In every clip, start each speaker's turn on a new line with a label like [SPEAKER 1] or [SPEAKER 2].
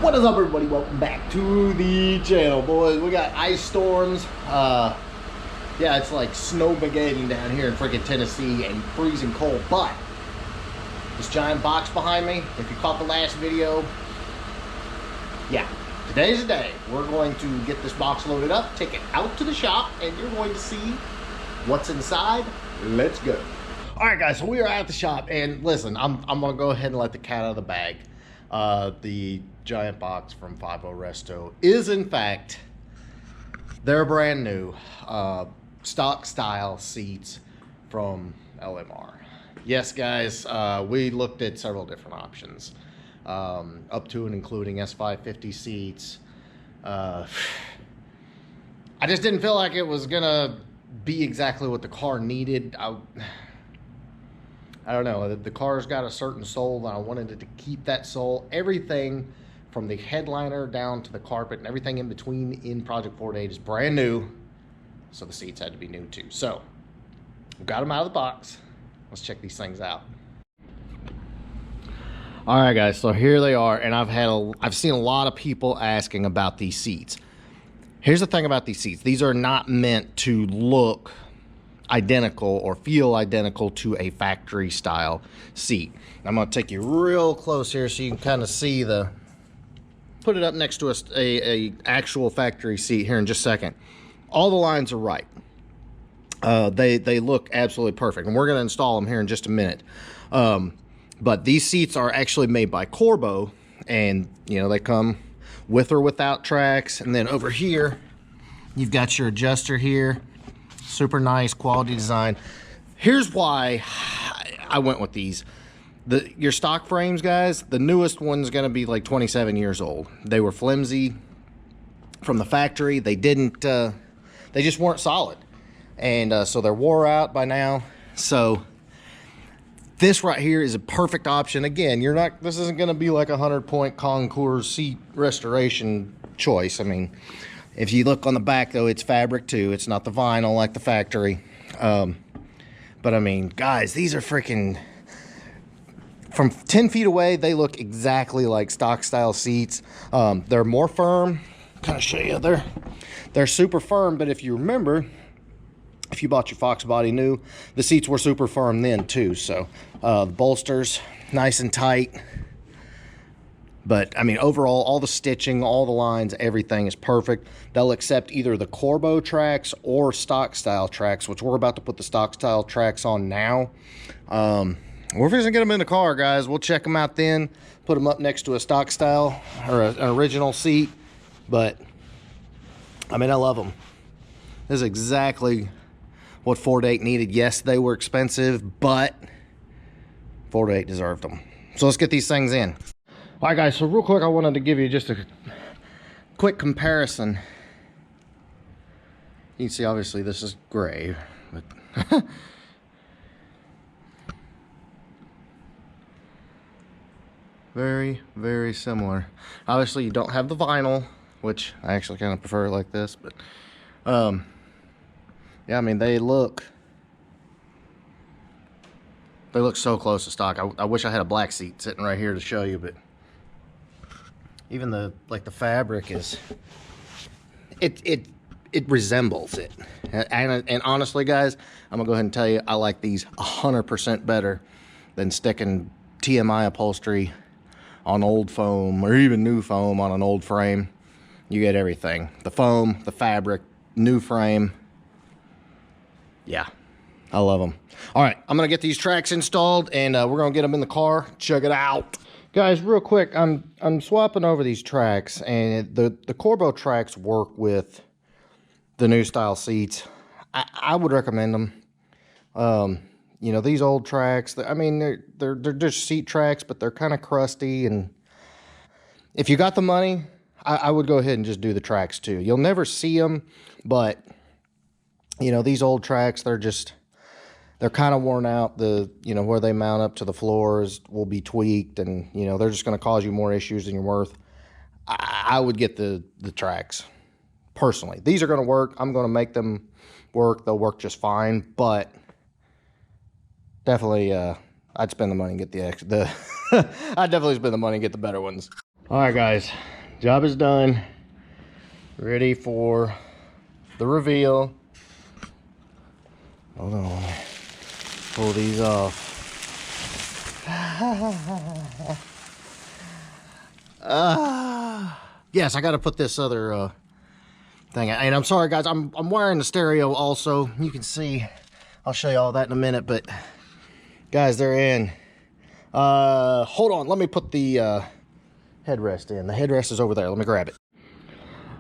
[SPEAKER 1] What is up, everybody? Welcome back to the channel, boys. We got ice storms. Yeah, it's like snowmageddon down here in freaking Tennessee and freezing cold. But this giant box behind me, if you caught the last video, yeah, today's the day. We're going to get this box loaded up, take it out to the shop, and you're going to see what's inside. Let's go. All right, guys, so we are at the shop, and listen, I'm gonna go ahead and let the cat out of the bag. The giant box from 50 Resto is, in fact, their brand new stock style seats from LMR. Yes, guys, we looked at several different options, up to and including S550 seats. I just didn't feel like it was gonna be exactly what the car needed. I don't know, the car's got a certain soul, and I wanted it to keep that soul. Everything from the headliner down to the carpet and everything in between in Project 48 is brand new, so the seats had to be new too. So, we got them out of the box. Let's check these things out. All right, guys, so here they are, and I've seen a lot of people asking about these seats. Here's the thing about these seats. These are not meant to look identical or feel identical to a factory style seat. I'm going to take you real close here so you can kind of see put it up next to a actual factory seat here in just a second. All the lines are right. They look absolutely perfect, and we're going to install them here in just a minute. But these seats are actually made by Corbo, and you know, they come with or without tracks. And then over here you've got your adjuster here. Super nice quality design. Here's why I went with these. Your stock frames, guys, the newest one's gonna be like 27 years old. They were flimsy from the factory. They just weren't solid, and so they're wore out by now. So this right here is a perfect option. Again, this isn't gonna be like a 100-point concours seat restoration choice. I mean, if you look on the back, though, it's fabric too. It's not the vinyl like the factory. But I mean, guys, these are freaking, from 10 feet away, they look exactly like stock style seats. They're more firm. Kind of show you, they're super firm. But if you remember, if you bought your Fox body new, the seats were super firm then too. So the bolsters nice and tight. But, I mean, overall, all the stitching, all the lines, everything is perfect. They'll accept either the Corbo tracks or stock-style tracks, which we're about to put the stock-style tracks on now. We're just going to get them in the car, guys. We'll check them out then, put them up next to a stock-style or an original seat. But, I mean, I love them. This is exactly what 48 needed. Yes, they were expensive, but 48 deserved them. So let's get these things in. All right, guys, so real quick, I wanted to give you just a quick comparison. You can see, obviously, this is gray, but very, very similar. Obviously, you don't have the vinyl, which I actually kind of prefer it like this, but yeah, I mean, they look so close to stock. I wish I had a black seat sitting right here to show you, but even the fabric is, it resembles it. And honestly, guys, I'm gonna go ahead and tell you, I like these 100% better than sticking TMI upholstery on old foam or even new foam on an old frame. You get everything. The foam, the fabric, new frame. Yeah, I love them. All right, I'm gonna get these tracks installed, and we're gonna get them in the car. Check it out. Guys, real quick, I'm swapping over these tracks, and the Corbo tracks work with the new style seats. I would recommend them. You know, these old tracks, I mean, they're just seat tracks, but they're kind of crusty, and if you got the money, I would go ahead and just do the tracks too. You'll never see them, but you know, these old tracks, they're kind of worn out. You know, where they mount up to the floors will be tweaked, and you know, they're just going to cause you more issues than you're worth. I would get the tracks personally. These are going to work. I'm going to make them work. They'll work just fine, but definitely I'd spend the money and get the I'd definitely spend the money and get the better ones. All right, guys, job is done. Ready for the reveal. Hold on, pull these off. Yes, I got to put this other thing. And I'm sorry, guys, I'm wiring the stereo also. You can see, I'll show you all that in a minute. But guys, they're in. Hold on, let me put the headrest in. The headrest is over there. Let me grab it.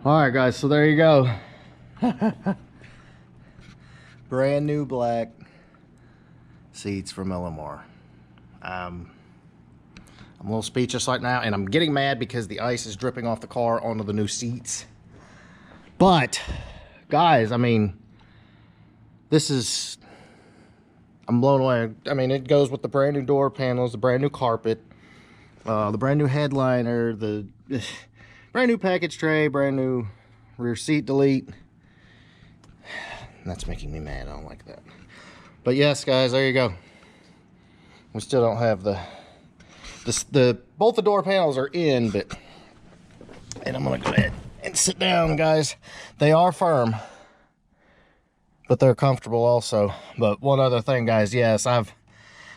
[SPEAKER 1] All right, guys, so there you go. Brand new black seats from LMR. I'm a little speechless right now, and I'm getting mad because the ice is dripping off the car onto the new seats. But guys, I mean, this is, I'm blown away. I mean, it goes with the brand new door panels, the brand new carpet, the brand new headliner, the brand new package tray, brand new rear seat delete. That's making me mad. I don't like that. But yes, guys, there you go. We still don't have both the door panels are in, but, and I'm gonna go ahead and sit down, guys. They are firm, but they're comfortable also. But one other thing, guys, yes, I've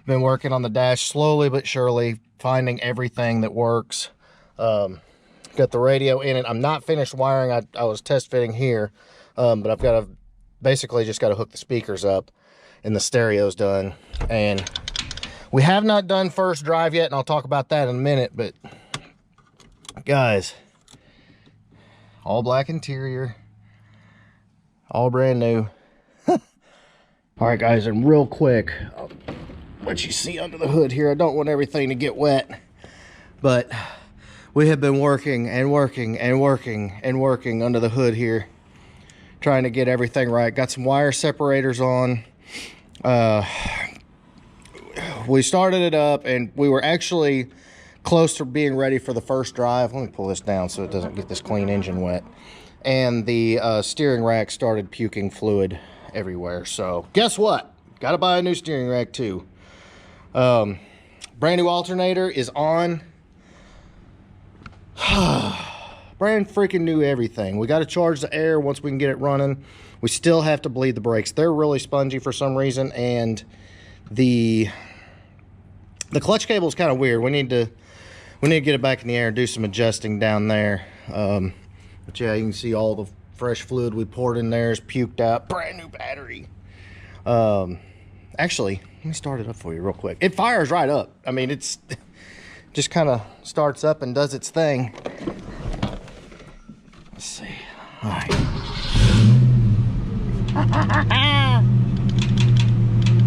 [SPEAKER 1] been working on the dash slowly but surely, finding everything that works. Got the radio in it. I'm not finished wiring. I was test fitting here, but I've got to basically just got to hook the speakers up, and the stereo's done. And we have not done first drive yet, and I'll talk about that in a minute. But guys, all black interior, all brand new. All right, guys, and real quick, what you see under the hood here, I don't want everything to get wet, but we have been working and working and working and working under the hood here, trying to get everything right. Got some wire separators on. We started it up, and we were actually close to being ready for the first drive. Let me pull this down so it doesn't get this clean engine wet. And the steering rack started puking fluid everywhere. So guess what? Got to buy a new steering rack too. Brand new alternator is on. Brand freaking new everything. We got to charge the air once we can get it running. We still have to bleed the brakes. They're really spongy for some reason, and the clutch cable is kind of weird. We need to get it back in the air and do some adjusting down there. But yeah, you can see all the fresh fluid we poured in there is puked out. Brand new battery. Actually, let me start it up for you real quick. It fires right up. I mean, it's just kind of starts up and does its thing. Let's see. All right.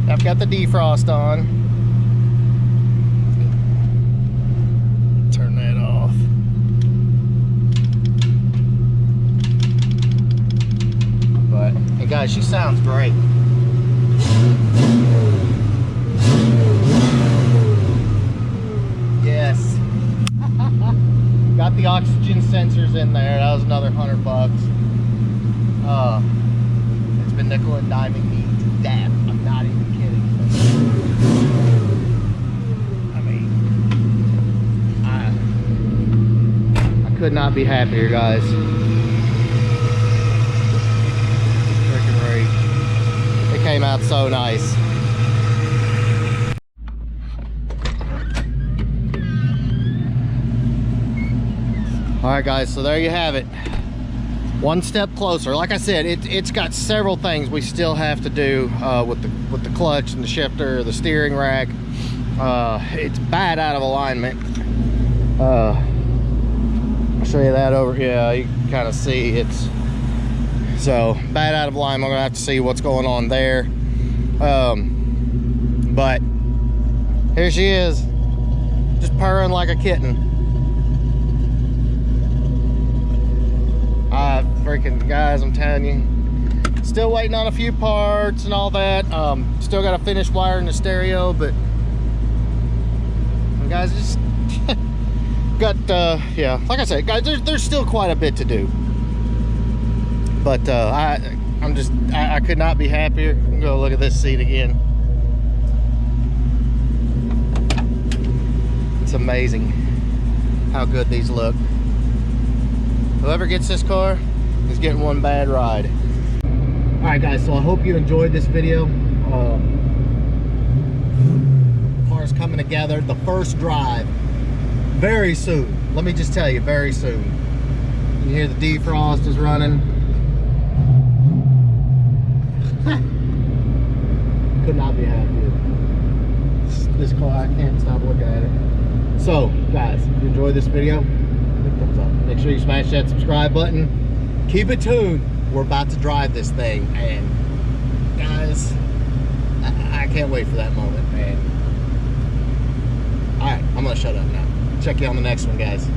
[SPEAKER 1] I've got the defrost on. Turn that off. But, hey guys, she sounds great. Yes. Got the oxygen sensors in there. That was another $100. It's been nickel and diming me to death. I'm not even kidding. I mean, I could not be happier, guys. Freaking great. It came out so nice. All right, guys, so there you have it. One step closer. Like I said, it's got several things we still have to do with the clutch and the shifter, the steering rack. It's bad out of alignment. I'll show you that over here. Yeah, you can kind of see it's so bad out of alignment. I'm gonna have to see what's going on there. But here she is, just purring like a kitten. Freaking guys, I'm telling you, still waiting on a few parts and all that. Still got to finish wiring the stereo, but guys, just got yeah, like I said, guys, there's still quite a bit to do. But I could not be happier. I'm gonna look at this seat again. It's amazing. how good these look. Whoever gets this car is getting one bad ride. All right, guys, so I hope you enjoyed this video. Car's coming together. The first drive, very soon. Let me just tell you, very soon. You hear the defrost is running. Could not be happier. This car, I can't stop looking at it. So, guys, if you enjoyed this video, big thumbs up. Make sure you smash that subscribe button. Keep it tuned. We're about to drive this thing, and guys, I can't wait for that moment, man. All right, I'm gonna shut up now. Check you on the next one, guys.